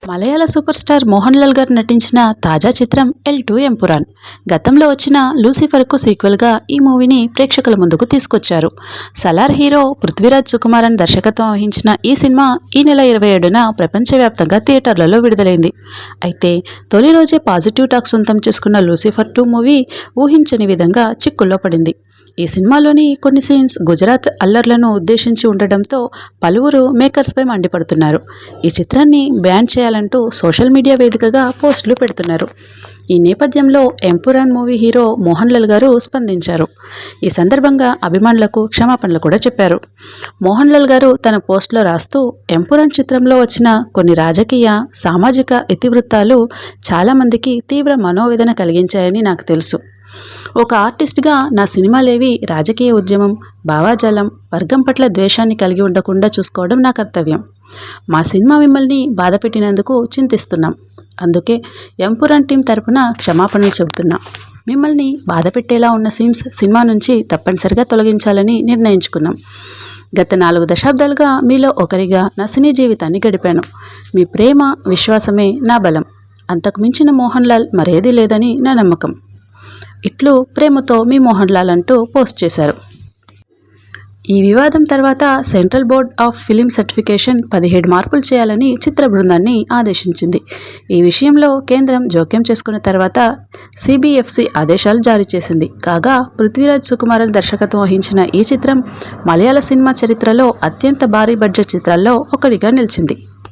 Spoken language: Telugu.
మలయాళ సూపర్ స్టార్ మోహన్ లాల్ గారు నటించిన తాజా చిత్రం ఎల్2 ఎంపురాన్. గతంలో వచ్చిన లూసిఫర్కు సీక్వెల్గా ఈ మూవీని ప్రేక్షకుల ముందుకు తీసుకొచ్చారు. సలార్ హీరో పృథ్వీరాజ్ సుకుమారన్ దర్శకత్వం వహించిన ఈ సినిమా ఈ నెల 27న ప్రపంచవ్యాప్తంగా థియేటర్లలో విడుదలైంది. అయితే తొలి రోజే పాజిటివ్ టాక్ సొంతం చేసుకున్న లూసిఫర్ 2 మూవీ ఊహించని విధంగా చిక్కుల్లో పడింది. ఈ సినిమాలోని కొన్ని సీన్స్ గుజరాత్ అల్లర్లను ఉద్దేశించి ఉండడంతో పలువురు మేకర్స్పై మండిపడుతున్నారు. ఈ చిత్రాన్ని బ్యాన్ చేయాలంటూ సోషల్ మీడియా వేదికగా పోస్టులు పెడుతున్నారు. ఈ నేపథ్యంలో ఎంపురాన్ మూవీ హీరో మోహన్ లాల్ గారు స్పందించారు. ఈ సందర్భంగా అభిమానులకు క్షమాపణలు కూడా చెప్పారు. మోహన్ లాల్ గారు తన పోస్టులో రాస్తూ, ఎంపురాన్ చిత్రంలో వచ్చిన కొన్ని రాజకీయ, సామాజిక ఇతివృత్తాలు చాలామందికి తీవ్ర మనోవేదన కలిగించాయని నాకు తెలుసు. ఒక ఆర్టిస్ట్గా నా సినిమాలేవి రాజకీయ ఉద్యమం, భావాజాలం, వర్గం పట్ల ద్వేషాన్ని కలిగి ఉండకుండా చూసుకోవడం నా కర్తవ్యం. మా సినిమా మిమ్మల్ని బాధపెట్టినందుకు చింతిస్తున్నాం. అందుకే ఎంపురాన్ టీం తరపున క్షమాపణలు చెబుతున్నాం. మిమ్మల్ని బాధపెట్టేలా ఉన్న సీన్స్ సినిమా నుంచి తప్పనిసరిగా తొలగించాలని నిర్ణయించుకున్నాం. గత 4 దశాబ్దాలుగా మీలో ఒకరిగా నా సినీ జీవితాన్ని గడిపాను. మీ ప్రేమ, విశ్వాసమే నా బలం. అంతకు మించిన మోహన్ లాల్ మరేదీ లేదని నా నమ్మకం. ఇట్లు ప్రేమతో మీ మోహన్ లాల్ అంటూ పోస్ట్ చేశారు. ఈ వివాదం తర్వాత central board of film certification 17 మార్పులు చేయాలని చిత్ర బృందాన్ని ఆదేశించింది. ఈ విషయంలో కేంద్రం జోక్యం చేసుకున్న తర్వాత సిబిఎఫ్సి ఆదేశాలు జారీ చేసింది. కాగా పృథ్వీరాజ్ సుకుమారన్ దర్శకత్వం వహించిన ఈ చిత్రం మలయాళ సినిమా చరిత్రలో అత్యంత భారీ బడ్జెట్ చిత్రాల్లో ఒకటిగా నిలిచింది.